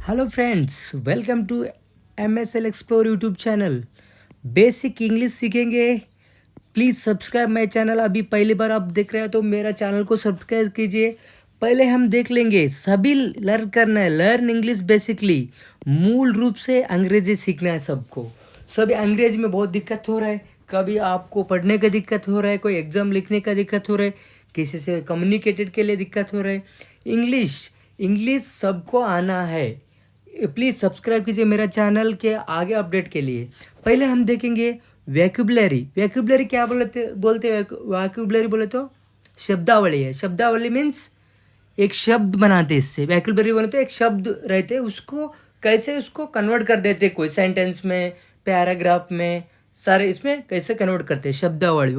Hello friends, welcome to MSL explore YouTube channel. Basic English सीखेंगे। Please subscribe my channel. अभी पहली बार आप देख रहे हैं तो मेरा चैनल को सब्सक्राइब कीजिए। पहले हम देख लेंगे, सभी लर्न करना है, लर्न इंग्लिश बेसिकली। मूल रूप से अंग्रेजी सीखना है सबको। सभी अंग्रेजी में बहुत दिक्कत हो रहा है। कभी आपको पढ़ने का दिक्कत हो रहा है, कोई एग्ज़ाम लिखने का दिक्कत हो रहा है, किसी से कम्युनिकेटेड के लिए दिक्कत हो रहा है। इंग्लिश इंग्लिश सबको आना है। प्लीज़ सब्सक्राइब कीजिए मेरा चैनल के आगे अपडेट के लिए। पहले हम देखेंगे वैक्यूबलरी। वैक्यूबलरी क्या बोलते वैक्यूबलरी बोले तो शब्दावली है। शब्दावली मीन्स एक शब्द बनाते इससे। वैक्यूबलरी बोले तो एक शब्द रहते, उसको कैसे उसको कन्वर्ट कर देते, कोई सेंटेंस में, पैराग्राफ में, सारे इसमें कैसे कन्वर्ट करते हैं। शब्दावली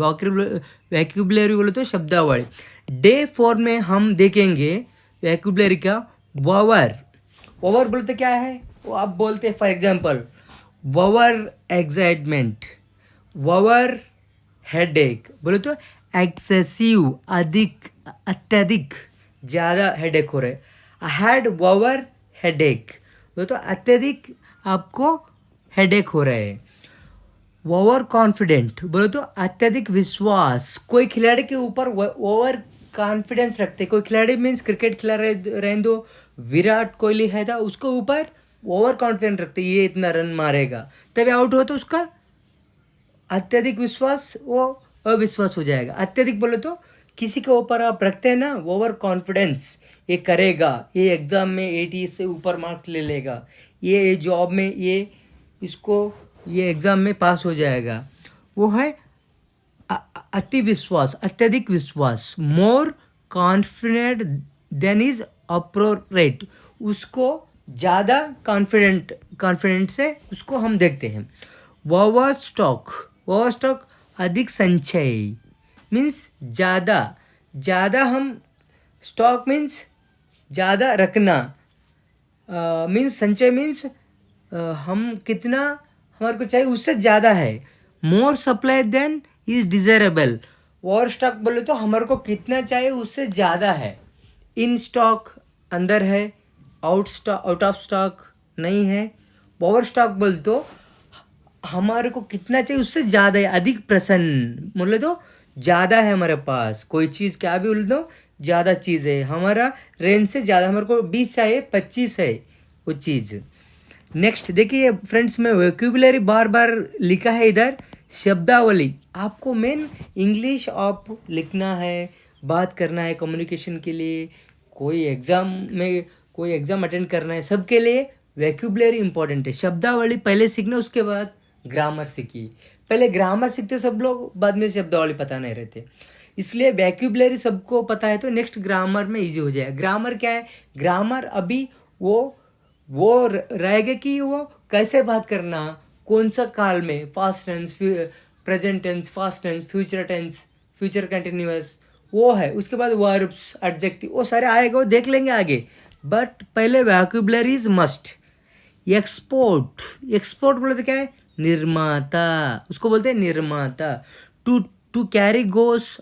वैक्यूबलरी बोले तो शब्दावली। डे 4 में हम देखेंगे वैक्यूबलरी का वावर। ओवर बोलते क्या है, वो आप बोलते हैं फॉर एग्जाम्पल ववर एक्साइटमेंट, ववर हेडेक बोले तो एक्सेसिव, अधिक, अत्यधिक, ज़्यादा हेडेक हो रहा है। आई हैड ववर हेडेक बोले तो अत्यधिक आपको हेडेक हो रहा है। ओवर कॉन्फिडेंट बोले तो अत्यधिक विश्वास। कोई खिलाड़ी के ऊपर ओवर कॉन्फिडेंस रखते, कोई खिलाड़ी मीन्स क्रिकेट खिला रहे दो, विराट कोहली है था, उसको ऊपर ओवर कॉन्फिडेंस रखते, ये इतना रन मारेगा, तभी आउट हो तो उसका अत्यधिक विश्वास वो अविश्वास हो जाएगा। अत्यधिक बोले तो किसी के ऊपर आप रखते हैं ना ओवर कॉन्फिडेंस, ये करेगा, ये एग्ज़ाम में 80 से ऊपर मार्क्स ले लेगा, ये जॉब में ये इसको ये एग्ज़ाम में पास हो जाएगा, वो है अति विश्वास, अत्यधिक विश्वास। More confident than is appropriate, उसको ज़्यादा कॉन्फिडेंट से उसको हम देखते हैं। ओवर स्टॉक अधिक संचय मीन्स ज़्यादा, ज़्यादा हम स्टॉक मीन्स ज़्यादा रखना, मीन्स संचय मीन्स हम कितना हमारे को चाहिए उससे ज़्यादा है। More supply than is desirable. Over stock बोले तो हमारे को कितना चाहिए उससे ज़्यादा है। इन स्टॉक अंदर है, आउट ऑफ स्टॉक नहीं है। ओवर स्टॉक बोले तो हमारे को कितना चाहिए उससे ज़्यादा है, अधिक प्रसन्न बोले तो ज़्यादा है हमारे पास, कोई चीज़ क्या भी बोल दो ज़्यादा चीज़ है, हमारा रेंज से ज़्यादा, हमारे को 20 चाहिए 25 है वो चीज़। नेक्स्ट देखिए फ्रेंड्स, में वोकैबुलरी बार बार लिखा है इधर, शब्दावली। आपको मेन इंग्लिश आप लिखना है, बात करना है, कम्युनिकेशन के लिए, कोई एग्ज़ाम अटेंड करना है, सबके लिए वोकैबुलरी इंपॉर्टेंट है। शब्दावली पहले सीखना, उसके बाद ग्रामर सीखिए। पहले ग्रामर सीखते सब लोग, बाद में शब्दावली पता नहीं रहते, इसलिए वोकैबुलरी सबको पता है तो नेक्स्ट ग्रामर में इजी हो जाएगा। ग्रामर क्या है, ग्रामर अभी वो रहेगा कि वो कैसे बात करना, कौन सा काल में, past tense, present tense, past tense, future tense, future continuous, वो है। उसके बाद वर्ब्स, एडजेक्टिव, वो सारे आएगा, वो देख लेंगे आगे। बट पहले वोकैबुलरी इज मस्ट। एक्सपोर्ट बोले तो क्या है, निर्माता, उसको बोलते हैं निर्माता। To carry goes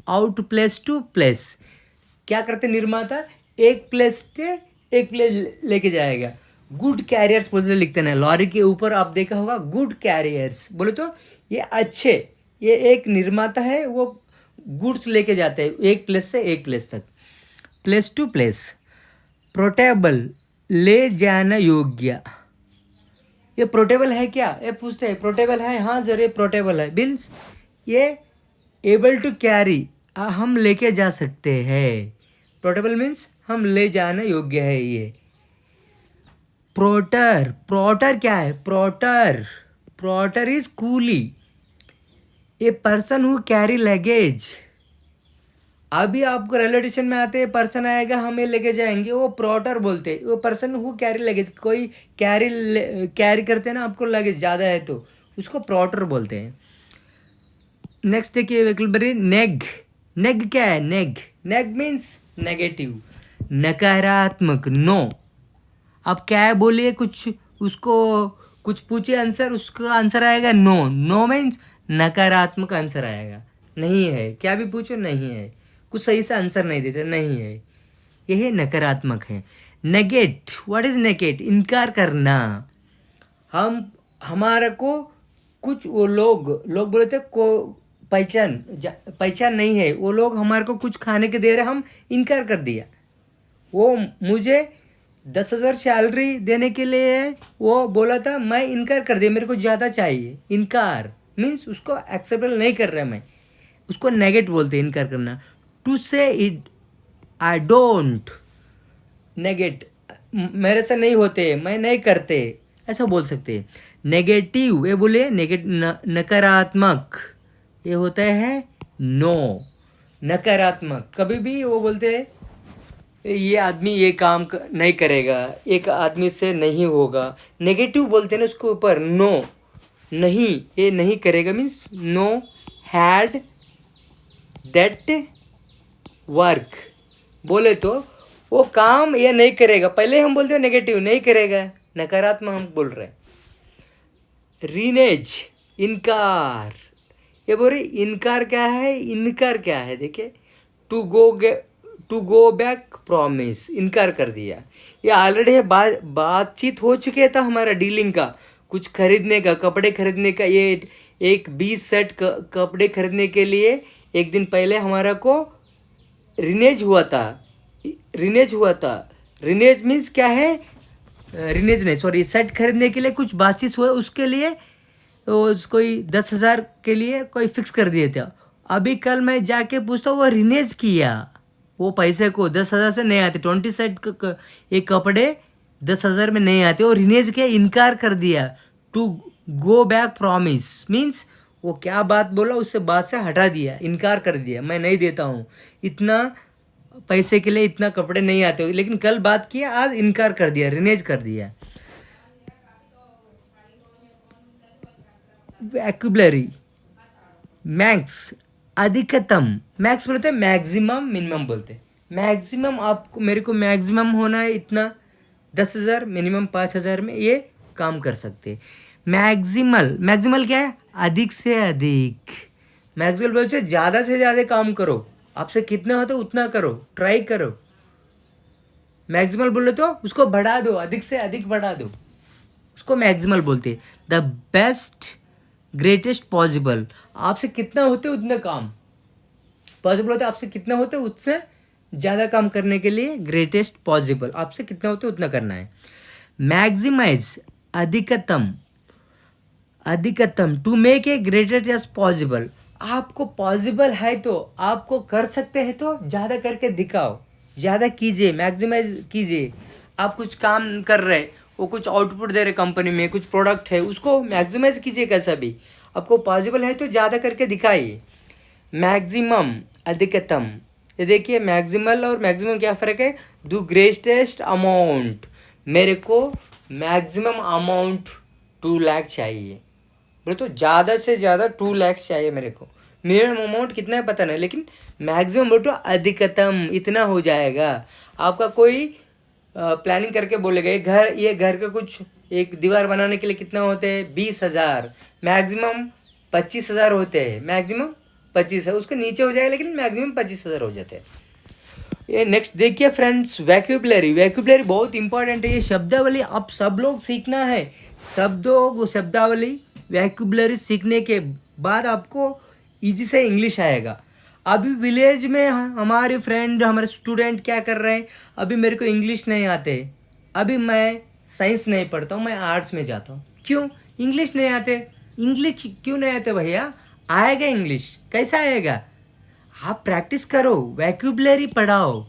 out place to place, क्या करते निर्माता, एक प्लेस से एक प्लेस लेके जाएगा। गुड कैरियर्स बोलते लिखते ना, लॉरी के ऊपर आप देखा होगा गुड कैरियर्स बोले तो ये अच्छे, ये एक निर्माता है, वो गुड्स लेके जाते हैं एक प्लेस से एक प्लेस तक, प्लेस टू प्लेस। पोर्टेबल, ले जाना योग्य, ये पोर्टेबल है क्या, ये पूछते हैं पोर्टेबल है, हाँ सर ये पोर्टेबल है, बिल्स ये एबल टू कैरी, हम लेके जा सकते हैं। पोर्टेबल मीन्स हम ले जाने योग्य है ये। प्रोटर क्या है, porter is coolie, a person who carry luggage. अभी आपको रेलवे स्टेशन में आते हैं, पर्सन आएगा हमें लेके जाएंगे, वो प्रोटर बोलते हैं। वो पर्सन हु कैरी लगेज, कोई कैरी करते हैं ना आपको लगेज ज़्यादा है तो उसको प्रोटर बोलते हैं। नेक्स्ट देखिए वोकैबुलरी नेग क्या है, नेग मीन्स नेगेटिव, नकारात्मक, नो। आप क्या बोलिए, कुछ उसको कुछ पूछिए आंसर, उसका आंसर आएगा नो मीन्स नकारात्मक आंसर आएगा, नहीं है, क्या भी पूछो नहीं है, कुछ सही से आंसर नहीं देते, नहीं है, यही नकारात्मक है। Negate, what is negate? इनकार करना। हम हमारा को कुछ वो लोग लोग बोलते को पहचान नहीं है, वो लोग हमारे को कुछ खाने के दे रहे, हम इनकार कर दिया। वो मुझे 10,000 सैलरी देने के लिए वो बोला था, मैं इनकार कर दिया, मेरे को ज़्यादा चाहिए। इनकार मीन्स उसको एक्सेप्टेबल नहीं कर रहा मैं, उसको नेगेट बोलते हैं, इनकार करना। टू से इट आई डोंट, नेगेट मेरे से नहीं होते, मैं नहीं करते, ऐसा बोल सकते हैं। नेगेटिव ये बोले नकारात्मक, ये होता है नो, नकारात्मक। कभी भी वो बोलते हैं ये आदमी ये काम नहीं करेगा, एक आदमी से नहीं होगा। नेगेटिव बोलते हैं ना उसके ऊपर, नो, नहीं, ये नहीं करेगा means know had that work, बोले तो वो काम ये नहीं करेगा। पहले हम बोलते हैं नेगेटिव, नहीं करेगा, नकारात्मक हम बोल रहे हैं। रीनेज, इनकार, ये बोल रही इनकार क्या है, इनकार क्या है देखिए, टू गो बैक प्रॉमिस, इनकार कर दिया। ये ऑलरेडी है, बातचीत हो चुके था हमारा डीलिंग का, कुछ खरीदने का, कपड़े खरीदने का। ये एक 20 सेट कपड़े खरीदने के लिए एक दिन पहले हमारा को रिनेज हुआ था। रिनेज मीन्स क्या है, रिनेज नहीं सॉरी, सेट खरीदने के लिए कुछ बातचीत हुआ, उसके लिए कोई 10,000 के लिए कोई फिक्स कर दिए थे। अभी कल मैं जाके पूछता हूँ, वो रिनेज किया, वो पैसे को 10,000 से नहीं आते, 20 सेट एक कपड़े 10,000 में नहीं आते, वो रिनेज किया, इनकार कर दिया। To go back promise means वो क्या बात बोला उससे बात से हटा दिया, इनकार कर दिया, मैं नहीं देता हूँ, इतना पैसे के लिए इतना कपड़े नहीं आते, लेकिन कल बात किया, आज इनकार कर दिया, रिनेज कर दिया। वैक्यूबलरी, मैक्स, अधिकतम, मैक्स बोलते हैं मैक्सिमम, मिनिमम बोलते हैं। मैक्सिमम आपको मेरे को मैक्सिमम होना है इतना 10,000, मिनिमम 5,000 में ये काम कर सकते। मैक्सिमल क्या है, अधिक से अधिक। मैक्सिमल बोलते हैं ज़्यादा से ज़्यादा काम करो, आपसे कितना होता है उतना करो, ट्राई करो। मैक्सिमल बोले तो उसको बढ़ा दो, अधिक से अधिक बढ़ा दो, उसको मैक्सिमल बोलते हैं। द बेस्ट ग्रेटेस्ट पॉसिबल, आपसे कितना होते उतना काम पॉसिबल होता है, आपसे कितना होते उससे ज़्यादा काम करने के लिए ग्रेटेस्ट पॉसिबल, आपसे कितना होते उतना करना है। मैक्सिमाइज, अधिकतम, to make a greatest as possible, आपको पॉसिबल है तो आपको कर सकते हैं तो ज़्यादा करके दिखाओ, ज़्यादा कीजिए, मैक्सिमाइज कीजिए। आप कुछ काम कर रहे, वो कुछ आउटपुट दे रहे कंपनी में, कुछ प्रोडक्ट है, उसको मैक्सिमाइज कीजिए कैसा भी, आपको पॉसिबल है तो ज़्यादा करके दिखाइए। मैक्सिमम, अधिकतम, ये देखिए मैक्सिमल और मैक्सिमम क्या फ़र्क है, द ग्रेटेस्ट अमाउंट, मेरे को मैक्सिमम अमाउंट 2 लाख चाहिए, बोले तो ज़्यादा से ज़्यादा 2 लाख चाहिए मेरे को। मिनिमम अमाउंट कितना है पता नहीं, लेकिन मैक्सिमम बोले तो अधिकतम इतना हो जाएगा। आपका कोई प्लानिंग करके बोलेगा ये घर का कुछ एक दीवार बनाने के लिए कितना होते हैं, 20,000, मैक्सिमम 25,000 होते हैं, मैक्सिमम 25 है, उसके नीचे हो जाएगा लेकिन मैक्सिमम 25,000 हो जाते हैं। ये नेक्स्ट देखिए फ्रेंड्स, वैक्यूबलरी बहुत इंपॉर्टेंट है। ये शब्दावली आप सब लोग सीखना है, शब्दावली वैक्यूबलरी सीखने के बाद आपको इजी से इंग्लिश आएगा। अभी विलेज में हमारे फ्रेंड, हमारे स्टूडेंट क्या कर रहे हैं, अभी मेरे को इंग्लिश नहीं आते, अभी मैं साइंस नहीं पढ़ता हूँ, मैं आर्ट्स में जाता हूँ। क्यों? इंग्लिश नहीं आते। इंग्लिश क्यों नहीं आते भैया? आएगा इंग्लिश, कैसा आएगा? आप प्रैक्टिस करो, वैक्यूबलरी पढ़ाओ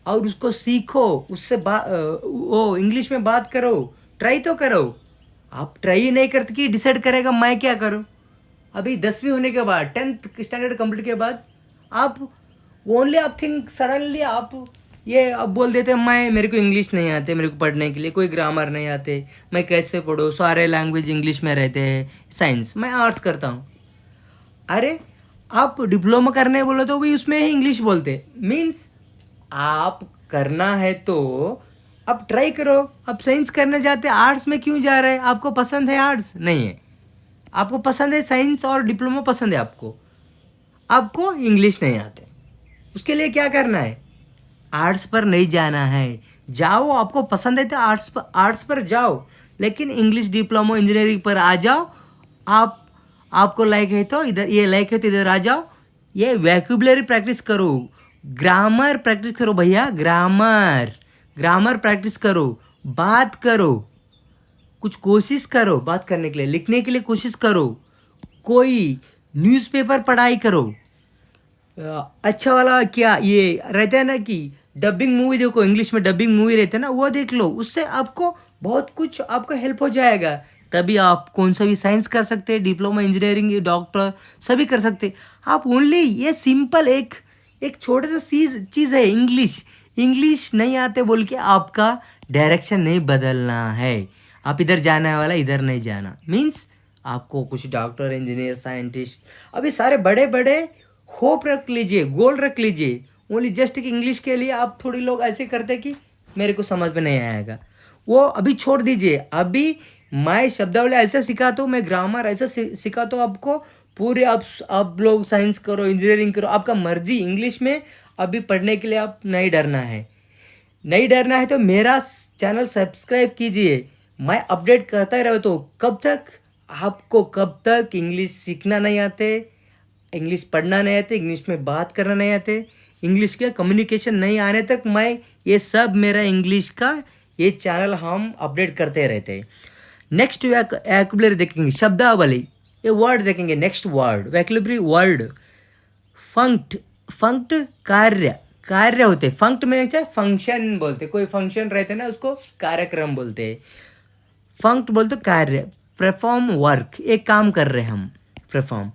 और उसको सीखो, उससे वो इंग्लिश में बात करो, ट्राई तो करो। आप ट्राई नहीं करते कि डिसाइड करेगा मैं क्या करूँ। अभी 10वीं होने के बाद, 10th स्टैंडर्ड कंप्लीट के बाद आप ओनली आप थिंक सडनली आप ये अब बोल देते हैं मेरे को इंग्लिश नहीं आते, मेरे को पढ़ने के लिए कोई ग्रामर नहीं आते, मैं कैसे पढ़ूँ, सारे लैंग्वेज इंग्लिश में रहते हैं, साइंस, मैं आर्ट्स करता हूँ। अरे आप डिप्लोमा करने बोलो तो भी उसमें ही इंग्लिश बोलते, मीन्स आप करना है तो आप ट्राई करो। आप साइंस करने जाते, आर्ट्स में क्यों जा रहे हैं? आपको पसंद है आर्ट्स? नहीं है, आपको पसंद है साइंस और डिप्लोमा पसंद है आपको इंग्लिश नहीं आते, उसके लिए क्या करना है? आर्ट्स पर नहीं जाना है, जाओ, आपको पसंद है तो आर्ट्स पर जाओ, लेकिन इंग्लिश डिप्लोमा इंजीनियरिंग पर आ जाओ। आप आपको लाइक है तो इधर, ये लाइक है तो इधर आ जाओ। ये वैक्यूबलरी प्रैक्टिस करो, ग्रामर प्रैक्टिस करो भैया, ग्रामर ग्रामर प्रैक्टिस करो, बात करो, कुछ कोशिश करो बात करने के लिए, लिखने के लिए कोशिश करो, कोई न्यूज़पेपर पढ़ाई करो। अच्छा वाला क्या ये रहता है ना कि डबिंग मूवी देखो, इंग्लिश में डबिंग मूवी रहता है ना, वो देख लो, उससे आपको बहुत कुछ आपको हेल्प हो जाएगा। तभी आप कौन सा भी साइंस कर सकते हैं, डिप्लोमा इंजीनियरिंग, डॉक्टर सभी कर सकते हैं। आप ओनली ये सिंपल एक एक छोटा सा चीज़ है, इंग्लिश। इंग्लिश नहीं आते बोल के आपका डायरेक्शन नहीं बदलना है। आप इधर जाना है वाला इधर नहीं जाना, मीन्स आपको कुछ डॉक्टर, इंजीनियर, साइंटिस्ट, अभी सारे बड़े बड़े होप रख लीजिए, गोल रख लीजिए। ओनली जस्ट कि इंग्लिश के लिए आप थोड़ी लोग ऐसे करते कि मेरे को समझ में नहीं आएगा, वो अभी छोड़ दीजिए। अभी मैं शब्दावली ऐसा सिखाता हूँ, मैं ग्रामर ऐसा सिखाता हूँ आपको पूरे। आप लोग साइंस करो, इंजीनियरिंग करो, आपका मर्जी। इंग्लिश में अभी पढ़ने के लिए आप नहीं डरना है, नहीं डरना है तो मेरा चैनल सब्सक्राइब कीजिए। मैं अपडेट करता ही रहता हूँ। कब तक आपको, कब तक इंग्लिश सीखना नहीं आते, इंग्लिश पढ़ना नहीं आते, इंग्लिश में बात करना नहीं आते, इंग्लिश के कम्युनिकेशन नहीं आने तक मैं ये सब मेरा इंग्लिश का ये चैनल हम अपडेट करते रहते हैं। नेक्स्ट वैक्यूबलरी देखेंगे, शब्दावली, ये वर्ड देखेंगे। नेक्स्ट वर्ड वैक्यूबलरी वर्ड, फंक्ट। फंक्ट कार्य, कार्य होते। फंक्ट में क्या, फंक्शन बोलते, कोई फंक्शन रहते ना उसको कार्यक्रम बोलते हैं। फंक्ट बोलते कार्य, परफॉर्म वर्क, एक काम कर रहे हैं हम, परफॉर्म।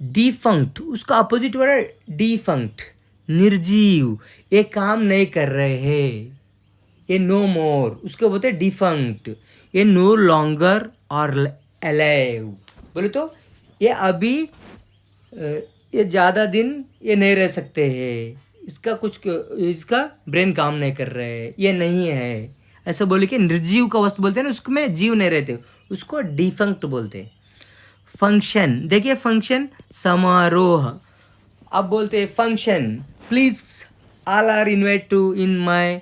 डिफंक्ट, उसका अपोजिट वर्ड है डिफंक्ट, निर्जीव, ये काम नहीं कर रहे हैं, ये नो मोर, उसको बोलते हैं डिफंक्ट। ये नो लॉन्गर और अलाइव, बोले तो ये अभी ये ज़्यादा दिन ये नहीं रह सकते हैं, इसका कुछ, इसका ब्रेन काम नहीं कर रहे है, ये नहीं है, ऐसा बोले कि निर्जीव का वस्तु बोलते हैं ना, उसमें जीव नहीं रहते, उसको डिफंक्ट बोलते हैं। फंक्शन देखिए, फंक्शन समारोह। अब बोलते हैं function, please all are invite to in my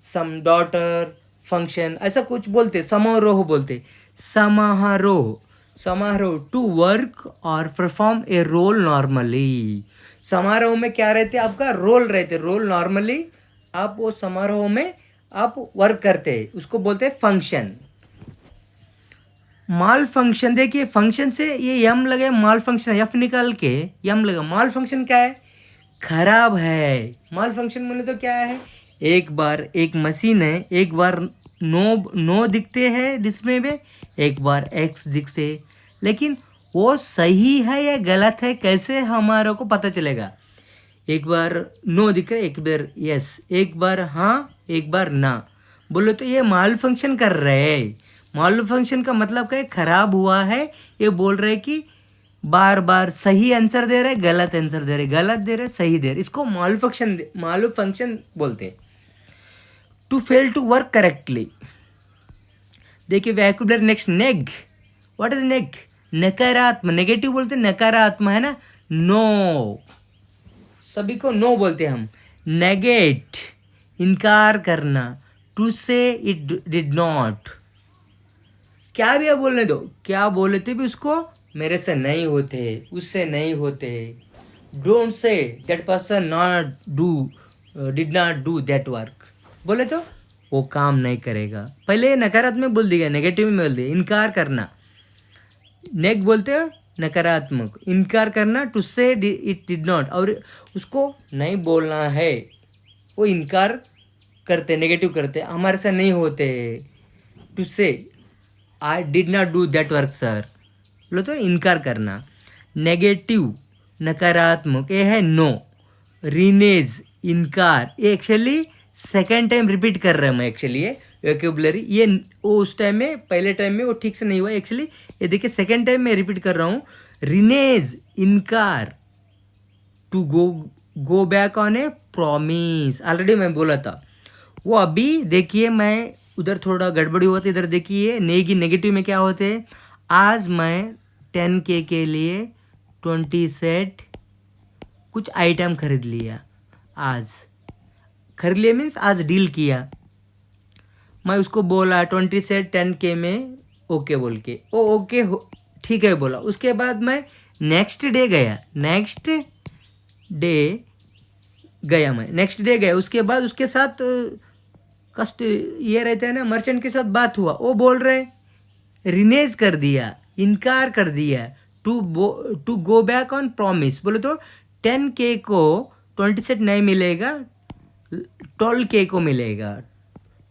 some daughter function, ऐसा कुछ बोलते। समारोह बोलते, समारोह, समारोह, टू वर्क और परफॉर्म ए रोल नॉर्मली। समारोह में क्या रहते, आपका रोल रहते, रोल नॉर्मली आप वो समारोह में आप वर्क करते, उसको बोलते हैं फंक्शन। माल फंक्शन देखिए, फंक्शन से ये यम लगे, माल फंक्शन एफ निकाल के यम लगा। माल फंक्शन क्या है, खराब है। माल फंक्शन बोले तो क्या है, एक बार एक मशीन है, एक बार नो दिखते हैं डिस्प्ले में, एक बार एक्स दिखते, लेकिन वो सही है या गलत है कैसे हमारे को पता चलेगा। एक बार नो दिख रहा है, एक बार यस, एक बार हाँ, एक बार ना, बोलो तो ये माल फंक्शन कर रहे हैं। माल फंक्शन का मतलब क्या है, खराब हुआ है, ये बोल रहे कि बार बार सही आंसर दे रहे, गलत आंसर दे रहे, गलत दे रहे, सही दे रहे, इसको माल फंक्शन बोलते। To fail to work correctly, देखिए vocabulary next, neg. What is neg, नकारात्मक, नेगेटिव बोलते, नकारात्मक है ना, नो, सभी को नो बोलते हम। नेगेट, इनकार करना, टू से इट डिड नॉट, क्या भी आप बोलने दो, क्या बोले थे भी उसको, मेरे से नहीं होते, उससे नहीं होते। Don't say that person not do, did not do that work, बोले तो वो काम नहीं करेगा। पहले नकारात्मक बोल दिया, नेगेटिव में बोल दिया। इनकार करना, नेग बोलते हो नकारात्मक, इनकार करना, टू से इट डिड नॉट, और उसको नहीं बोलना है, वो इनकार करते, नेगेटिव करते, हमारे से नहीं होते। टू से I did not do that work sir, बोलो तो इनकार करना। नेगेटिव नकारात्मक, ये है नो। रिनेज, इनकार, ये एक्चुअली सेकेंड टाइम रिपीट कर रहा हूँ मैं एक्चुअली, ये वोकैबुलरी, ये वो उस टाइम में, पहले टाइम में वो ठीक से नहीं हुआ एक्चुअली, ये देखिए सेकेंड टाइम में रिपीट कर रहा हूँ। रिनेज, इनकार, to go back on a promise, already मैं बोला था वो। अभी देखिए मैं उधर थोड़ा गड़बड़ी हुआ था, इधर देखिए नेगेटिव में क्या होते हैं। आज मैं 10K के लिए 20 सेट कुछ आइटम खरीद लिया, आज खरीद लिया मीन्स आज डील किया, मैं उसको बोला 20 से 10K में ओके बोल के, ओ ओके हो ठीक है बोला। उसके बाद मैं नेक्स्ट डे गया, नेक्स्ट डे गया। उसके बाद उसके साथ कस्ट ये रहते हैं ना, मर्चेंट के साथ बात हुआ। वो बोल रहे रिनेज कर दिया, इनकार कर दिया to go back on promise. बोले तो 10K को 20 सेट नहीं मिलेगा, 12K को मिलेगा।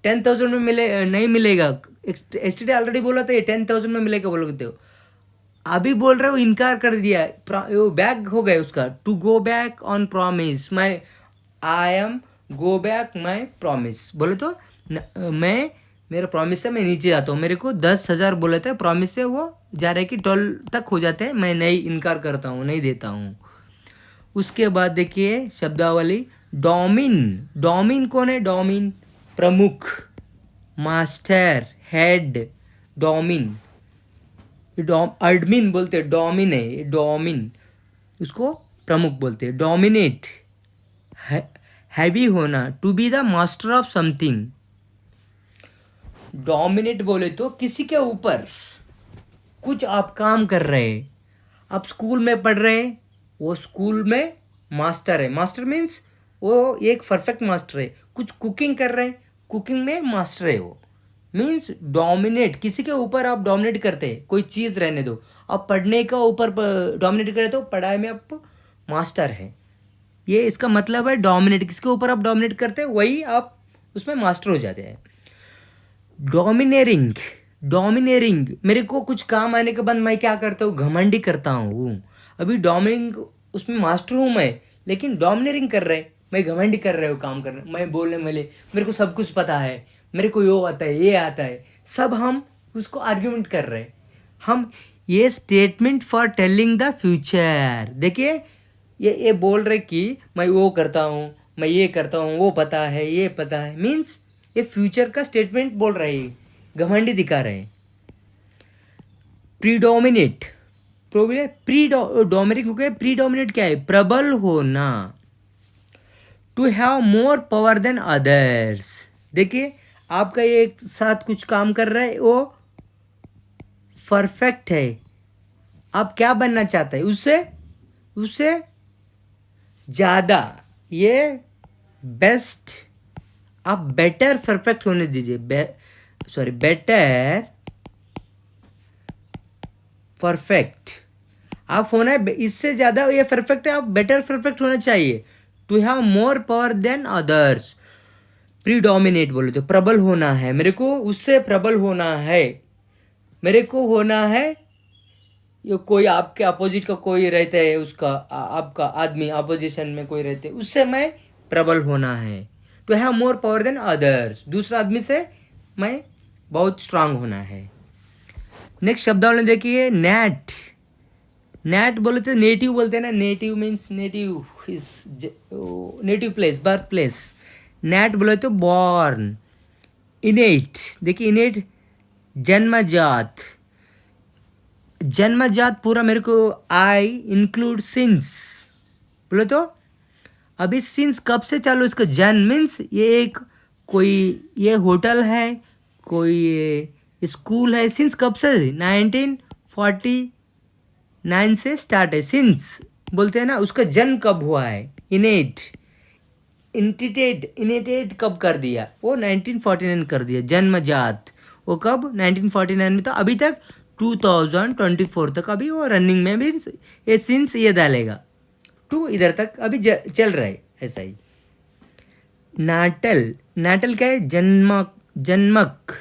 10,000 में नहीं मिलेगा। एसटीडी ऑलरेडी बोला था ये 10,000 में मिलेगा बोलते हो, अभी बोल रहे हो इनकार कर दिया, वो बैक हो गया उसका। To go back on promise, मैं I am go back my promise. बोले तो मैं मेरा प्रॉमिस है, मैं नीचे जाता हूँ। मेरे को 10,000 बोले थे प्रॉमिस से, वो जा रहे कि 12 तक हो जाते हैं, मैं नहीं इनकार करता हूँ, नहीं देता हूँ। उसके बाद देखिए शब्दावली डोमिन। डोमिन कौन है? डोमिन प्रमुख, मास्टर, हेड। डोमिन एडमिन बोलते हैं, डोमिन है डोमिन, उसको प्रमुख बोलते हैं। डोमिनेट हैवी होना, to be the master of something. Dominate बोले तो किसी के ऊपर कुछ आप काम कर रहे हैं, आप स्कूल में पढ़ रहे हैं, वो स्कूल में मास्टर है। मास्टर मीन्स वो एक परफेक्ट मास्टर है। कुछ कुकिंग कर रहे हैं, कुकिंग में मास्टर है वो। मीन्स डोमिनेट, किसी के ऊपर आप डोमिनेट करते हैं, कोई चीज़ रहने दो। आप पढ़ने का ऊपर डोमिनेट करे तो पढ़ाई में आप मास्टर है, ये इसका मतलब है डोमिनेट। किसके ऊपर आप डोमिनेट करते हैं वही आप उसमें मास्टर हो जाते हैं। डोमिनेरिंग, डोमिनेरिंग मेरे को कुछ काम आने के बाद मैं क्या करता हूँ, घमंडी करता हूँ। अभी डोमिनिंग उसमें मास्टर हूँ मैं, लेकिन डोमिनेरिंग कर रहे, मैं घमंडी कर रहे हो काम करने, मैं बोलने मेरे को सब कुछ पता है, मेरे को यो आता है, ये आता है, सब हम उसको आर्ग्यूमेंट कर रहे हैं हम। ये statement for telling the future. देखिए ये बोल रहे कि मैं वो करता हूँ, मैं ये करता हूँ, वो पता है, ये पता है। मीन्स ये फ्यूचर का स्टेटमेंट बोल रहे हैं, घमंडी दिखा रहे हैं। प्रीडोमिनेट, प्रीडोमिनेट हो गया। प्रीडोमिनेट क्या है? प्रबल होना, to have more power than others. देखिए आपका एक साथ कुछ काम कर रहा है, वो परफेक्ट है, आप क्या बनना चाहते हैं उससे ज़्यादा, ये बेस्ट, आप बेटर परफेक्ट होने दीजिए। बेटर परफेक्ट आप होना है, इससे ज़्यादा ये परफेक्ट है, आप बेटर परफेक्ट होना चाहिए। To have more power than others. Predominate बोले तो प्रबल होना है, मेरे को उससे प्रबल होना है, मेरे को होना है। ये कोई आपके अपोजिट का कोई रहता है, उसका आपका आदमी अपोजिशन में कोई रहते हैं, उससे मैं प्रबल होना है। To have more power than others, दूसरा आदमी से मैं बहुत स्ट्रांग होना है। नेक्स्ट शब्दावली देखिए नेट। नेट बोलते हैं, नेटिव बोलते हैं ना, native means native is native place, birth place. Net बोले तो बॉर्न। इनेट, देखिए इनेट जन्मजात, जन्मजात पूरा मेरे को आई इंक्लूड सिंस बोले तो अभी सिंस कब से चालू, इसका जन्म मीन्स ये एक कोई ये होटल है, कोई ये स्कूल है, सिंस कब से? 1949 से स्टार्ट है। सिंस बोलते हैं ना, उसका जन्म कब हुआ है। इनेटेड कब कर दिया? वो 1949 कर दिया। जन्मजात वो कब? 1949 में था, अभी तक 2024 तक अभी वो रनिंग में भी ये सिंस ये डालेगा, टू इधर तक अभी चल रहा है ऐसा ही। नाटल, नाटल क्या है? जन्मक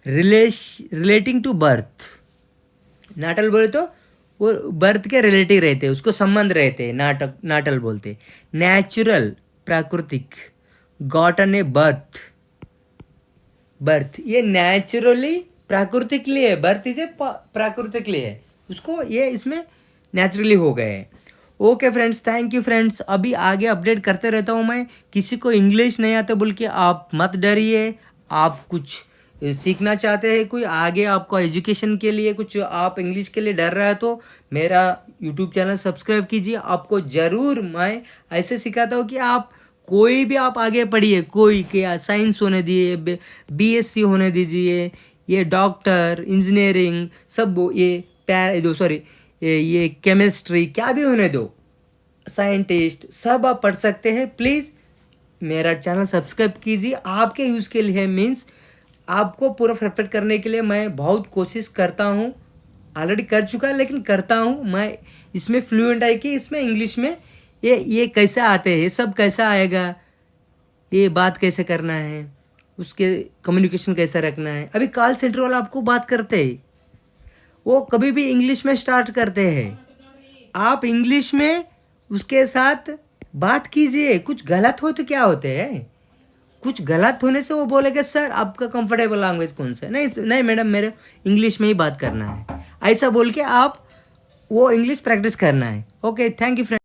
रिलेटिंग टू बर्थ। नाटल बोले तो वो बर्थ के रिलेटिव रहते हैं, उसको संबंध रहते हैं, नाटल बोलते। नेचुरल प्राकृतिक, गॉटन ए बर्थ, बर्थ ये नेचुरली प्राकृतिकली है, बर्थ इसे प्राकृतिकली है, उसको ये इसमें नेचुरली हो गए हैं। Okay friends, thank you friends. अभी आगे अपडेट करते रहता हूँ मैं। किसी को इंग्लिश नहीं आता बोल के आप मत डरिए, आप कुछ सीखना चाहते हैं, कोई आगे आपको एजुकेशन के लिए कुछ आप इंग्लिश के लिए डर रहा है तो मेरा यूट्यूब चैनल सब्सक्राइब कीजिए। आपको ज़रूर मैं ऐसे सिखाता हूँ कि आप कोई भी आप आगे पढ़िए, कोई क्या साइंस होने दिए, बीएससी होने दीजिए, ये डॉक्टर, इंजीनियरिंग, सब ये केमिस्ट्री, क्या भी होने दो, साइंटिस्ट, सब आप पढ़ सकते हैं। प्लीज़ मेरा चैनल सब्सक्राइब कीजिए, आपके यूज़ के लिए मीन्स आपको पूरा परफेक्ट करने के लिए मैं बहुत कोशिश करता हूँ, ऑलरेडी कर चुका है लेकिन करता हूँ मैं। इसमें फ्लुएंट है कि इसमें इंग्लिश में ये कैसे आते हैं, ये सब कैसा आएगा, ये बात कैसे करना है, उसके कम्युनिकेशन कैसा रखना है। अभी कॉल सेंटर वाला आपको बात करते हैं, वो कभी भी इंग्लिश में स्टार्ट करते हैं, आप इंग्लिश में उसके साथ बात कीजिए। कुछ गलत हो तो क्या होते हैं, कुछ गलत होने से वो बोलेगा सर आपका कंफर्टेबल लैंग्वेज कौन सा है, नहीं नहीं मैडम मेरे इंग्लिश में ही बात करना है, ऐसा बोल के आप वो इंग्लिश प्रैक्टिस करना है। Okay, thank you friend.